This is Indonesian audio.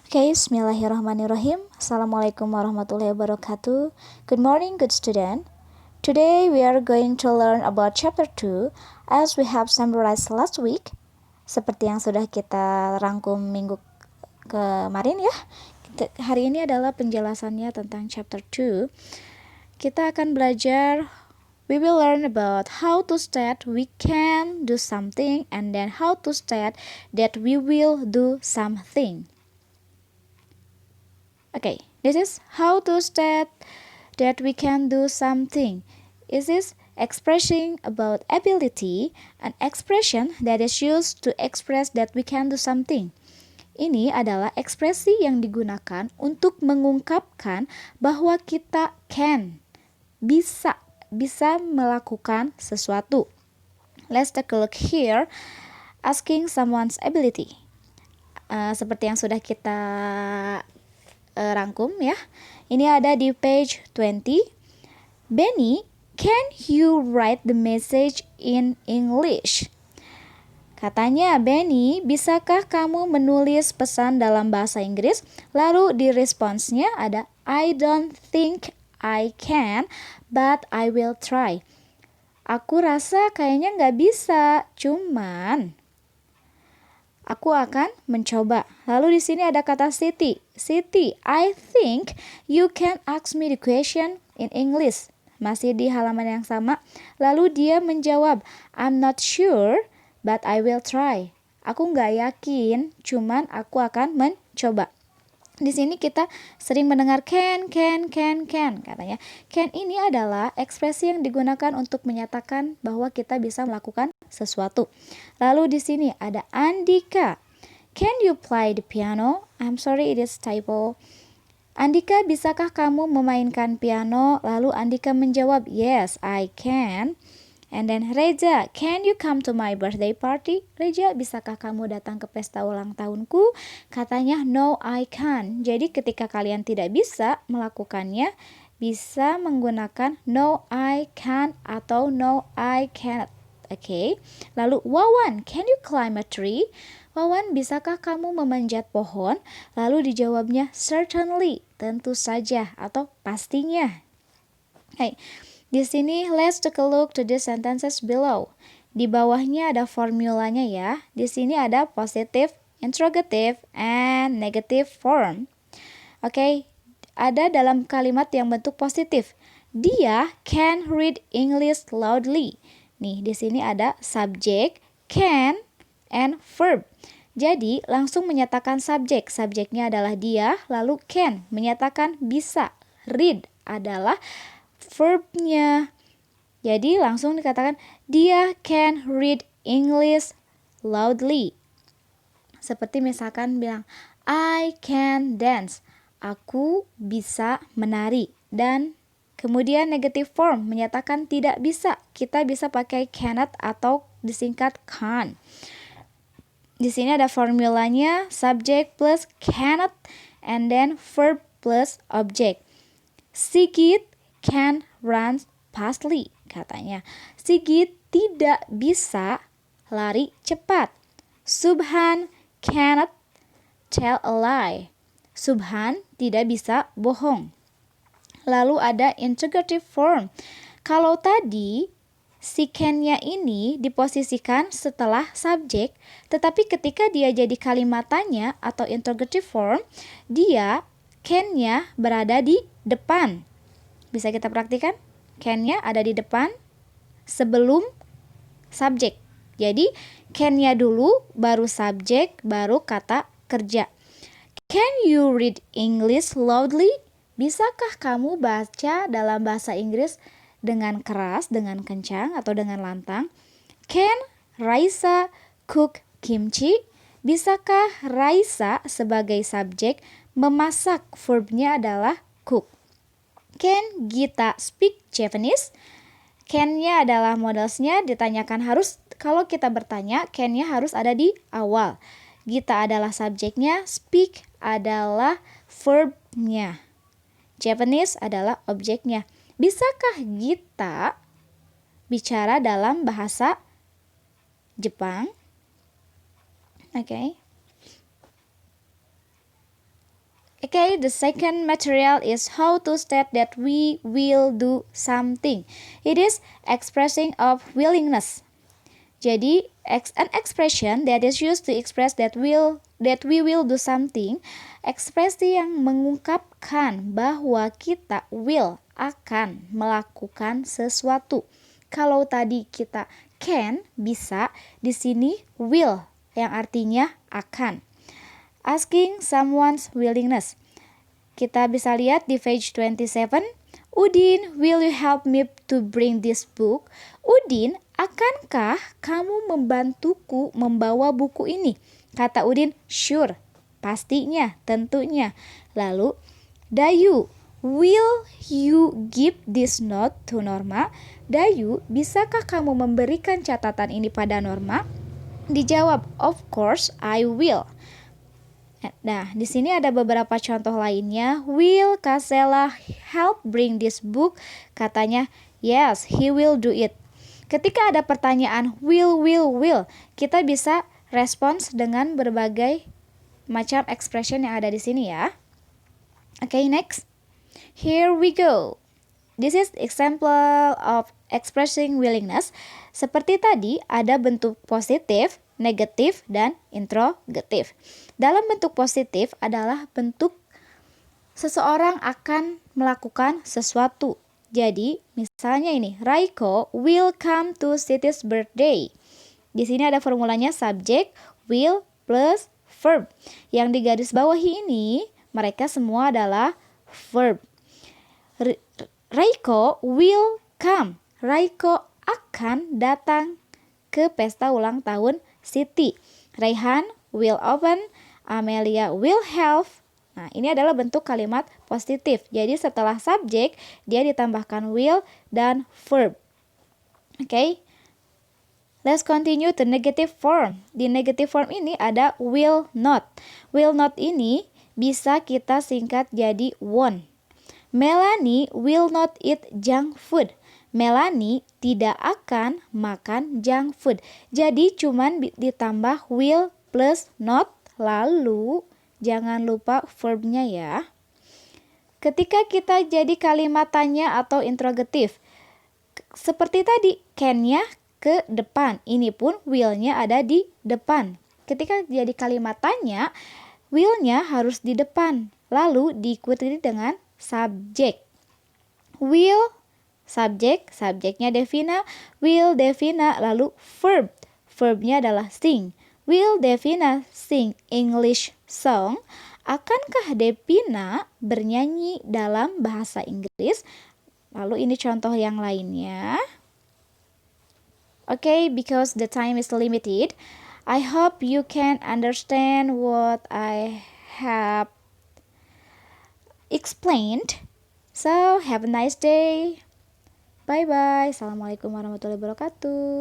Okay, Bismillahirrahmanirrahim. Assalamualaikum warahmatullahi wabarakatuh. Good morning, good student. Today we are going to learn about chapter 2 as we have summarized last week. Seperti yang sudah kita rangkum minggu kemarin ya. Hari ini adalah penjelasannya tentang chapter 2. Kita akan belajar, we will learn about how to state we can do something and then how to state that we will do something. Okay, this is how to state that we can do something. This is expressing about ability, an expression that is used to express that we can do something. Ini adalah ekspresi yang digunakan untuk mengungkapkan bahwa kita bisa melakukan sesuatu. Let's take a look here, asking someone's ability. Seperti yang sudah kita rangkum ya. Ini ada di page 20. Benny, can you write the message in English? Katanya, Benny, bisakah kamu menulis pesan dalam bahasa Inggris? Lalu di responsnya ada, I don't think I can, but I will try. Aku rasa kayaknya nggak bisa, cuman aku akan mencoba. Lalu di sini ada kata Siti. Siti, I think you can ask me the question in English. Masih di halaman yang sama. Lalu dia menjawab, I'm not sure, but I will try. Aku nggak yakin, cuman aku akan mencoba. Di sini kita sering mendengar can, katanya. Can ini adalah ekspresi yang digunakan untuk menyatakan bahwa kita bisa melakukan sesuatu. Lalu di sini ada Andika. Can you play the piano? I'm sorry, it is typo. Andika, bisakah kamu memainkan piano? Lalu Andika menjawab, yes, I can. And then Reza, can you come to my birthday party? Reza, bisakah kamu datang ke pesta ulang tahunku? Katanya, no, I can't. Jadi ketika kalian tidak bisa melakukannya, bisa menggunakan no, I can't atau no, I cannot. Oke. Lalu Wawan, can you climb a tree? Wawan, bisakah kamu memanjat pohon? Lalu dijawabnya certainly, tentu saja atau pastinya. Hey. Di sini, let's take a look to the sentences below. Di bawahnya ada formulanya ya. Di sini ada positive, interrogative, and negative form. Oke, ada dalam kalimat yang bentuk positif. Dia can read English loudly. Nih, di sini ada subject, can, and verb. Jadi, langsung menyatakan subjek. Subjeknya adalah dia, lalu can, menyatakan bisa. Read adalah verbnya. Jadi langsung dikatakan dia can read English loudly. Seperti misalkan bilang I can dance. Aku bisa menari. Dan kemudian negative form menyatakan tidak bisa. Kita bisa pakai cannot atau disingkat can't. Di sini ada formulanya subject plus cannot and then verb plus object. Sigit can run fastly, katanya. Sigit tidak bisa lari cepat. Subhan cannot tell a lie. Subhan tidak bisa bohong. Lalu ada interrogative form. Kalau tadi si can-nya ini diposisikan setelah subjek, tetapi ketika dia jadi kalimat tanya atau interrogative form, dia can-nya berada di depan. Bisa kita praktikan? Can-nya ada di depan sebelum subjek. Jadi, can-nya dulu, baru subjek, baru kata kerja. Can you read English loudly? Bisakah kamu baca dalam bahasa Inggris dengan keras, dengan kencang, atau dengan lantang? Can Raisa cook kimchi? Bisakah Raisa sebagai subjek memasak? Verbnya adalah cook. Can Gita speak Japanese? Can-nya adalah modelsnya ditanyakan harus, kalau kita bertanya, can-nya harus ada di awal. Gita adalah subjeknya, speak adalah verbnya. Japanese adalah objeknya. Bisakah Gita bicara dalam bahasa Jepang? Oke. Okay, the second material is how to state that we will do something. It is expressing of willingness. Jadi, an expression that is used to express that we will do something, ekspresi yang mengungkapkan bahwa kita akan melakukan sesuatu. Kalau tadi kita can, bisa, di sini will yang artinya akan. Asking someone's willingness. Kita bisa lihat di page 27. Udin, will you help me to bring this book? Udin, akankah kamu membantuku membawa buku ini? Kata Udin, sure, pastinya, tentunya. Lalu, Dayu, will you give this note to Norma? Dayu, bisakah kamu memberikan catatan ini pada Norma? Dijawab, of course I will. Nah, di sini ada beberapa contoh lainnya. Will Kasela help bring this book? Katanya, yes, he will do it. Ketika ada pertanyaan will, kita bisa respons dengan berbagai macam expression yang ada di sini ya. Okay, next. Here we go. This is example of expressing willingness. Seperti tadi, ada bentuk positif, negatif, dan interrogatif. Dalam bentuk positif adalah bentuk seseorang akan melakukan sesuatu. Jadi, misalnya ini, Raiko will come to Siti's birthday. Di sini ada formulanya subject, will, plus verb. Yang di garis bawahi ini, mereka semua adalah verb. Raiko will come. Raiko akan datang ke pesta ulang tahun Siti. Raihan will open. Amelia will have. Nah, ini adalah bentuk kalimat positif. Jadi setelah subjek, dia ditambahkan will dan verb. Okay? Let's continue to negative form. Di negative form ini ada will not. Will not ini bisa kita singkat jadi won't. Melanie will not eat junk food. Melanie tidak akan makan junk food. Jadi cuman ditambah will plus not. Lalu jangan lupa verbnya ya. Ketika kita jadi kalimat tanya atau interrogatif, seperti tadi, can-nya ke depan. Ini pun will-nya ada di depan. Ketika jadi kalimat tanya, will-nya harus di depan. Lalu diikuti dengan subjek. Will, subjek, subjeknya Devina. Will Devina, lalu verb. Verbnya adalah sing. Will Devina sing English song? Akankah Devina bernyanyi dalam bahasa Inggris? Lalu ini contoh yang lainnya. Okay, because the time is limited, I hope you can understand what I have explained. So, have a nice day. Bye-bye. Assalamualaikum warahmatullahi wabarakatuh.